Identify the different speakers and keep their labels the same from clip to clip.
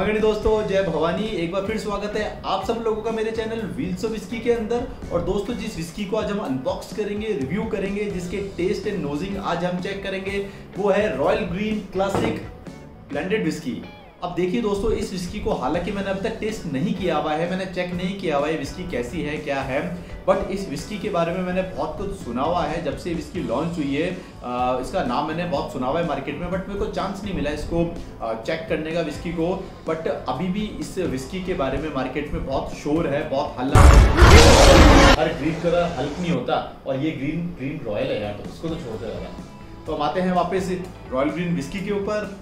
Speaker 1: खड़ी दोस्तों, जय भवानी। एक बार फिर स्वागत है आप सब लोगों का मेरे चैनल व्हील्स ऑफ विस्की के अंदर। और दोस्तों, जिस विस्की को आज हम अनबॉक्स करेंगे, रिव्यू करेंगे, जिसके टेस्ट एंड नोजिंग आज हम चेक करेंगे, वो है royal green classic blended whisky. अब देखिए दोस्तों, इस विस्की को हालांकि मैंने अभी तक टेस्ट नहीं किया हुआ है, मैंने चेक नहीं किया हुआ है विस्की कैसी है क्या है, बट इस विस्की के बारे में मैंने बहुत कुछ सुना हुआ है। जब से विस्की लॉन्च हुई है इसका नाम मैंने बहुत सुना हुआ है मार्केट में, बट मेरे को चांस नहीं मिला इसको चेक करने का विस्की को। बट अभी भी इस विस्की के बारे में मार्केट में बहुत शोर है, बहुत हल्ला है। हर ग्रीन कलर हल्क नहीं होता, और ये ग्रीन रॉयल है यार, तो इसको तो छोड़ दे रहा। तो हम आते हैं वापस रॉयल ग्रीन विस्की के ऊपर।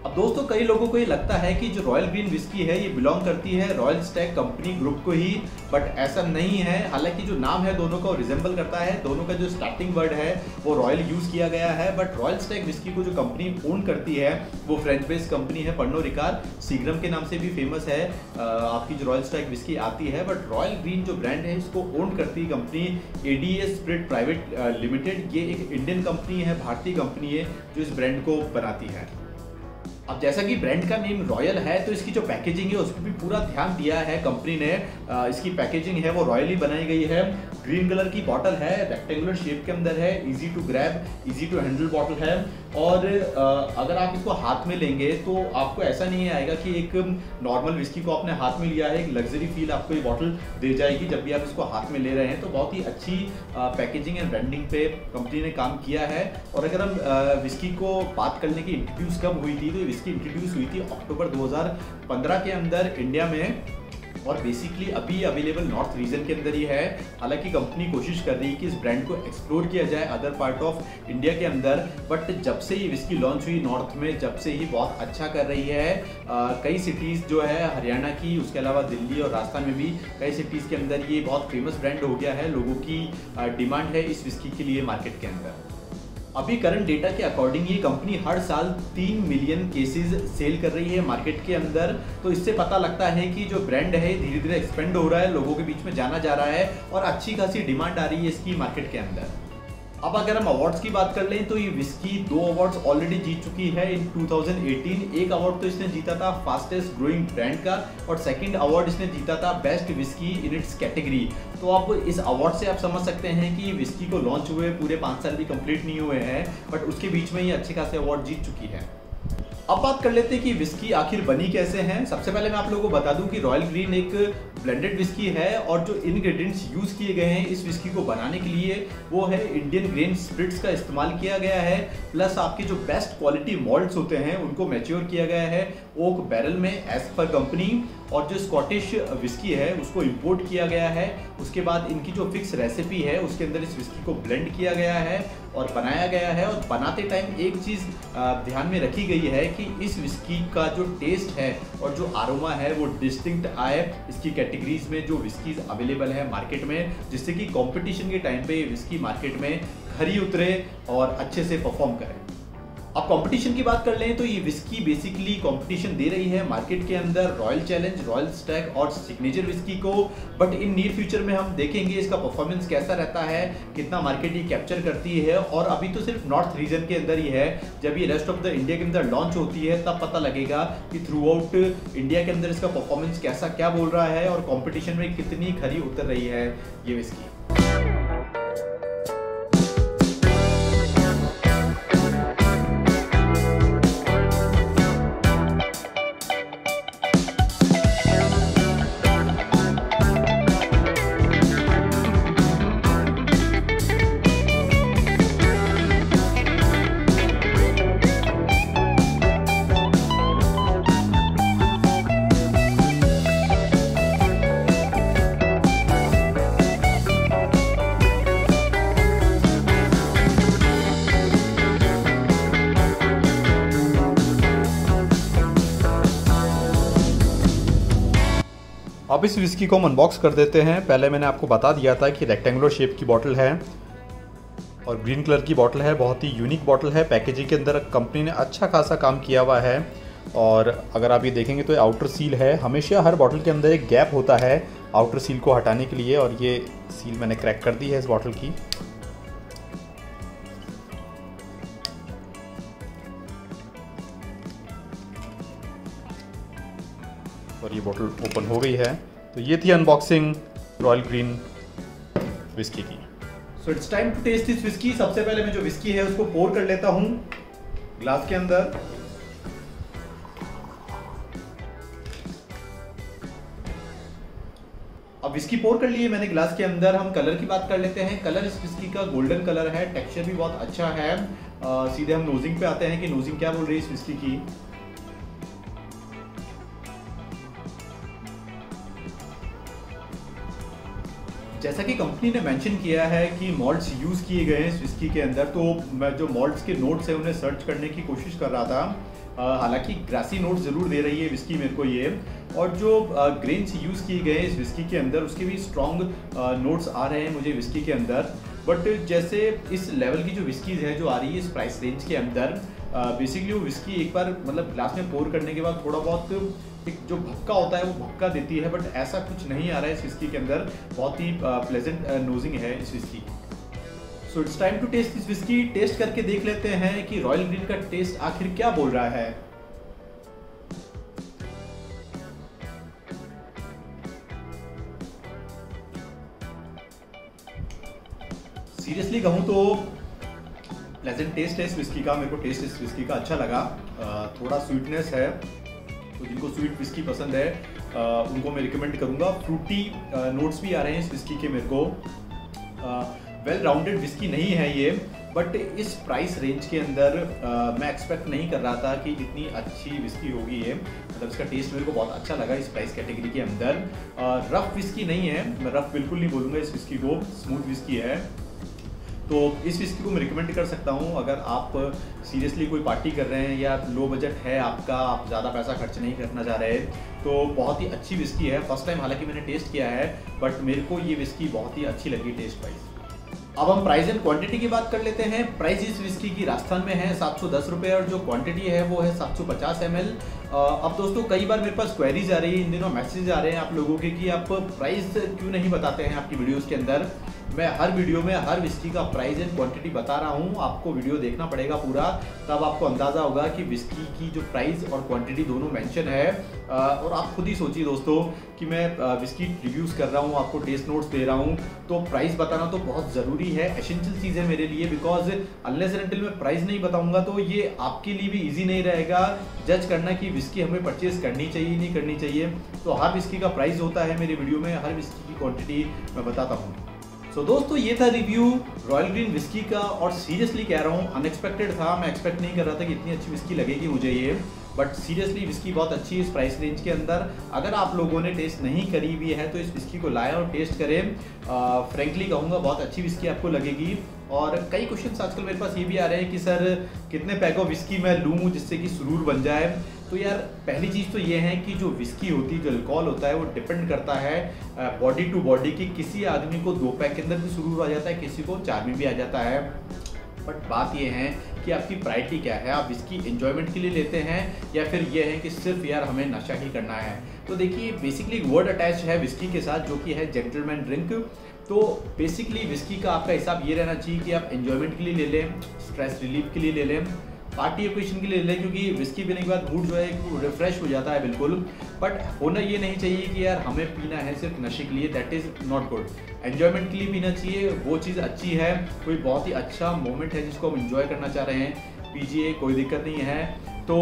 Speaker 1: अब दोस्तों, कई लोगों को ये लगता है कि जो रॉयल ग्रीन विस्की है ये बिलोंग करती है रॉयल स्टैग कंपनी ग्रुप को ही, बट ऐसा नहीं है। हालांकि जो नाम है दोनों का रिजेंबल करता है, दोनों का जो स्टार्टिंग वर्ड है वो रॉयल यूज किया गया है, बट रॉयल स्टैग विस्की को जो कंपनी ओन करती है वो फ्रेंच बेस्ड कंपनी है पर्नो रिकार्ड, सीग्रम के नाम से भी फेमस है आपकी जो रॉयल स्टैग विस्की आती है। बट रॉयल ग्रीन जो ब्रांड है इसको ओन करती है company ADS spirit private limited. ये एक इंडियन कंपनी है, भारतीय कंपनी है जो इस ब्रांड को बनाती है। अब जैसा कि ब्रांड का नेम रॉयल है, तो इसकी जो पैकेजिंग है उस पर भी पूरा ध्यान दिया है कंपनी ने। इसकी पैकेजिंग है वो रॉयली बनाई गई है। ग्रीन कलर की बॉटल है, रेक्टेंगुलर शेप के अंदर है, easy to grab, easy to handle bottle है। और अगर आप इसको हाथ में लेंगे तो आपको ऐसा नहीं आएगा कि एक नॉर्मल विस्की को आपने हाथ में लिया है, एक लग्जरी फील आपको ये बॉटल दे जाएगी जब भी आप इसको हाथ में ले रहे हैं। तो बहुत ही अच्छी पैकेजिंग एंड ब्रांडिंग पे कंपनी ने काम किया है। और अगर हम विस्की को बात करने की इंट्रोड्यूस कब हुई थी, तो ये विस्की इंट्रोड्यूस हुई थी अक्टूबर 2015 के अंदर इंडिया में, और बेसिकली अभी अवेलेबल नॉर्थ रीजन के अंदर ही है। हालांकि कंपनी कोशिश कर रही है कि इस ब्रांड को एक्सप्लोर किया जाए अदर पार्ट ऑफ इंडिया के अंदर, बट जब से ये विस्की लॉन्च हुई नॉर्थ में, जब से ही बहुत अच्छा कर रही है। कई सिटीज़ जो है हरियाणा की, उसके अलावा दिल्ली और राजस्थान में भी कई सिटीज़ के अंदर ये बहुत फेमस ब्रांड हो गया है। लोगों की डिमांड है इस विस्की के लिए मार्केट के अंदर। अभी करंट डेटा के अकॉर्डिंग ये कंपनी हर साल 3 मिलियन केसेस सेल कर रही है मार्केट के अंदर। तो इससे पता लगता है कि जो ब्रांड है धीरे धीरे एक्सपेंड हो रहा है, लोगों के बीच में जाना जा रहा है और अच्छी खासी डिमांड आ रही है इसकी मार्केट के अंदर। अब अगर हम अवार्ड्स की बात कर लें तो ये विस्की 2 अवार्ड्स ऑलरेडी जीत चुकी है इन 2018। एक अवार्ड तो इसने जीता था फास्टेस्ट ग्रोइंग ब्रांड का, और सेकंड अवार्ड इसने जीता था best whisky in its category. तो अब इस अवार्ड से आप समझ सकते हैं कि विस्की को लॉन्च हुए पूरे 5 साल भी कंप्लीट नहीं हुए हैं, बट उसके बीच में ये अच्छे खासे अवार्ड जीत चुकी है। अब बात कर लेते हैं कि विस्की आखिर बनी कैसे हैं। सबसे पहले मैं आप लोगों को बता दूं कि रॉयल ग्रीन एक ब्लेंडेड विस्की है, और जो इंग्रेडिएंट्स यूज किए गए हैं इस विस्की को बनाने के लिए वो है इंडियन ग्रेन स्पिरिट्स का इस्तेमाल किया गया है, प्लस आपके जो बेस्ट क्वालिटी मॉल्ट्स होते हैं उनको मैच्योर किया गया है ओक बैरल में एज पर कंपनी। और जो स्कॉटिश विस्की है उसको इंपोर्ट किया गया है। उसके बाद इनकी जो फिक्स रेसिपी है उसके अंदर इस विस्की को ब्लेंड किया गया है और बनाया गया है। और बनाते टाइम एक चीज़ ध्यान में रखी गई है कि इस विस्की का जो टेस्ट है और जो आरोमा है वो डिस्टिंक्ट आए इसकी कैटेगरीज में जो विस्कीज अवेलेबल है मार्केट में, जिससे कि कंपटीशन के टाइम पे ये विस्की मार्केट में खरी उतरे और अच्छे से परफॉर्म करे। अब कंपटीशन की बात कर लें तो ये विस्की बेसिकली कंपटीशन दे रही है मार्केट के अंदर रॉयल चैलेंज, रॉयल स्टैग और सिग्नेचर विस्की को। बट इन नियर फ्यूचर में हम देखेंगे इसका परफॉर्मेंस कैसा रहता है, कितना मार्केट ये कैप्चर करती है। और अभी तो सिर्फ नॉर्थ रीजन के अंदर ही है, जब ये रेस्ट ऑफ द इंडिया के अंदर लॉन्च होती है तब पता लगेगा कि थ्रू आउट इंडिया के अंदर इसका परफॉर्मेंस कैसा क्या बोल रहा है और कॉम्पिटिशन में कितनी खरी उतर रही है ये विस्की। अब इस विस्की को हम अनबॉक्स कर देते हैं। पहले मैंने आपको बता दिया था कि रेक्टेंगुलर शेप की बॉटल है और ग्रीन कलर की बॉटल है, बहुत ही यूनिक बॉटल है। पैकेजिंग के अंदर कंपनी ने अच्छा खासा काम किया हुआ है। और अगर आप ये देखेंगे तो आउटर सील है, हमेशा हर बॉटल के अंदर एक गैप होता है आउटर सील को हटाने के लिए, और ये सील मैंने क्रैक कर दी है इस बॉटल की। ये बोतल ओपन हो गई है। तो ये थी अनबॉक्सिंग रॉयल ग्रीन विस्की की। So it's time to taste this whisky. सबसे पहले मैं जो विस्की है उसको पोर कर लेता हूँ ग्लास के अंदर। अब विस्की पोर कर लिए मैंने ग्लास के अंदर। हम कलर की बात कर लेते हैं। कलर इस विस्की का गोल्डन कलर है, टेक्सचर भी बहुत अच्छा है। सीधे हम नोजिंग पे आते हैं कि नोजिंग क्या बोल रही है इस विस्की की। जैसा कि कंपनी ने मेंशन किया है कि मॉल्ट्स यूज किए गए हैं इस विस्की के अंदर, तो मैं जो मॉल्ट्स के नोट्स है उन्हें सर्च करने की कोशिश कर रहा था। हालांकि ग्रासी नोट्स जरूर दे रही है विस्की मेरे को ये, और जो ग्रेन्स यूज किए गए हैं इस विस्की के अंदर उसके भी स्ट्रॉन्ग नोट्स आ रहे हैं मुझे विस्की के अंदर। बट जैसे इस लेवल की जो विस्कीज है जो आ रही है इस प्राइस रेंज के अंदर, बेसिकली वो विस्की एक बार मतलब ग्लास में पोर करने के बाद थोड़ा बहुत एक जो भक्का होता है वो भक्का देती है, बट ऐसा कुछ नहीं आ रहा है इस विस्की के अंदर। बहुत ही प्लेजेंट नोजिंग है इस whisky. So it's time to taste this whisky. Taste करके देख लेते हैं कि रॉयल ग्रीन का टेस्ट आखिर क्या बोल रहा है। सीरियसली कहूं तो प्लेजेंट टेस्ट है इस विस्की का। मेरे को टेस्ट इस विस्की का अच्छा लगा। थोड़ा स्वीटनेस है, तो जिनको स्वीट विस्की पसंद है उनको मैं रिकमेंड करूंगा। फ्रूटी नोट्स भी आ रहे हैं इस विस्की के मेरे को। वेल राउंडेड विस्की नहीं है ये, बट इस प्राइस रेंज के अंदर मैं एक्सपेक्ट नहीं कर रहा था कि इतनी अच्छी विस्की होगी ये। मतलब इसका टेस्ट मेरे को बहुत अच्छा लगा इस प्राइस कैटेगरी के अंदर। रफ विस्की नहीं है, मैं रफ बिल्कुल नहीं बोलूँगा इस विस्की को, स्मूथ विस्की है। तो इस विस्की को मैं रिकमेंड कर सकता हूँ अगर आप सीरियसली कोई पार्टी कर रहे हैं या लो बजट है आपका, आप ज़्यादा पैसा खर्च नहीं करना चाह रहे, तो बहुत ही अच्छी विस्की है। फर्स्ट टाइम हालांकि मैंने टेस्ट किया है, बट मेरे को ये विस्की बहुत ही अच्छी लगी टेस्ट वाइज। अब हम प्राइस एंड क्वांटिटी की बात कर लेते हैं। प्राइस इस विस्की की राजस्थान में है 710 रुपये और जो क्वांटिटी है वो है 750 ml। अब दोस्तों कई बार मेरे पास क्वेरीज आ रही है, इन दिनों मैसेज आ रहे हैं आप लोगों के कि आप प्राइस क्यों नहीं बताते हैं आपकी वीडियोस के अंदर। मैं हर वीडियो में हर विस्की का प्राइस एंड क्वांटिटी बता रहा हूँ। आपको वीडियो देखना पड़ेगा पूरा, तब आपको अंदाज़ा होगा कि विस्की की जो प्राइस और क्वांटिटी दोनों मेंशन है। और आप खुद ही सोचिए दोस्तों कि मैं विस्की रिव्यूज़ कर रहा हूँ, आपको टेस्ट नोट्स दे रहा हूँ, तो प्राइस बताना तो बहुत ज़रूरी है, एसेंशियल चीज़ है मेरे लिए। बिकॉज अनलेस एंड अनटिल मैं प्राइस नहीं बताऊँगा तो ये आपके लिए भी ईजी नहीं रहेगा जज करना कि विस्की हमें परचेज करनी चाहिए नहीं करनी चाहिए। तो हर विस्की का प्राइस होता है मेरी वीडियो में, हर विस्की की क्वांटिटी मैं बताता हूँ। तो दोस्तों ये था रिव्यू रॉयल ग्रीन विस्की का, और सीरियसली कह रहा हूँ अनएक्सपेक्टेड था। मैं एक्सपेक्ट नहीं कर रहा था कि इतनी अच्छी विस्की लगेगी मुझे ये, बट सीरियसली विस्की बहुत अच्छी है इस प्राइस रेंज के अंदर। अगर आप लोगों ने टेस्ट नहीं करी हुई है तो इस विस्की को लाएं और टेस्ट करें। फ्रेंकली कहूँगा बहुत अच्छी विस्की आपको लगेगी। और कई क्वेश्चंस आजकल मेरे पास ये भी आ रहे हैं कि सर कितने पैक ऑफ विस्की मैं लूँ जिससे कि सुरूर बन जाए। तो यार पहली चीज़ तो ये है कि जो विस्की होती है, जो अल्कोहल होता है, वो डिपेंड करता है बॉडी टू बॉडी की। किसी आदमी को 2 पैक के अंदर भी सुरूर आ जाता है, किसी को 4 में भी आ जाता है। बट बात ये है कि आपकी प्रायोरिटी क्या है, आप इसकी एंजॉयमेंट के लिए लेते हैं या फिर ये है कि सिर्फ यार हमें नशा ही करना है। तो देखिए बेसिकली वर्ड अटैच है विस्की के साथ जो कि है जेंटलमैन ड्रिंक। तो बेसिकली विस्की का आपका हिसाब ये रहना चाहिए कि आप एंजॉयमेंट के लिए ले लें, स्ट्रेस रिलीफ के लिए ले लें, पार्टी ओकेशन के लिए ले लें, क्योंकि विस्की पीने के बाद मूड जो है रिफ्रेश हो जाता है बिल्कुल। बट होना ये नहीं चाहिए कि यार हमें पीना है सिर्फ नशे के लिए, that is not good. Enjoyment के लिए पीना चाहिए, वो चीज़ अच्छी है, कोई बहुत ही अच्छा मोमेंट है जिसको हम इंजॉय करना चाह रहे हैं, पीजिए, कोई दिक्कत नहीं है। तो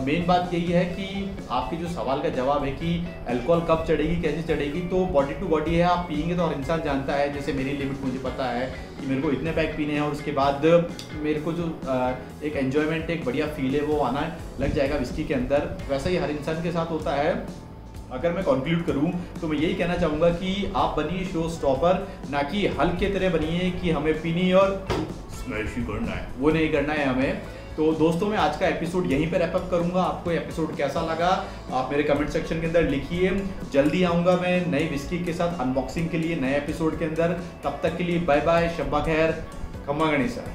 Speaker 1: मेन बात यही है कि आपके जो सवाल का जवाब है कि अल्कोहल कब चढ़ेगी, कैसे चढ़ेगी, तो बॉडी टू बॉडी है। आप पियेंगे तो हर इंसान जानता है, जैसे मेरी लिमिट मुझे पता है कि मेरे को इतने पैक पीने हैं और उसके बाद मेरे को जो एक एन्जॉयमेंट, एक बढ़िया फील है वो आना लग जाएगा विस्की के अंदर। वैसा ही हर इंसान के साथ होता है। अगर मैं कंक्लूड करूं तो मैं यही कहना चाहूँगा कि आप बनिए शो स्टॉपर, ना कि हल्क के तरह बनिए कि हमें पीनी और स्मैश ही करना है, वो नहीं करना है हमें। तो दोस्तों मैं आज का एपिसोड यहीं पे रैप अप करूंगा। आपको एपिसोड कैसा लगा आप मेरे कमेंट सेक्शन के अंदर लिखिए। जल्दी आऊँगा मैं नई विस्की के साथ अनबॉक्सिंग के लिए नए एपिसोड के अंदर। तब तक के लिए बाय बाय, शब्बा खैर, खम्मा गणेशा।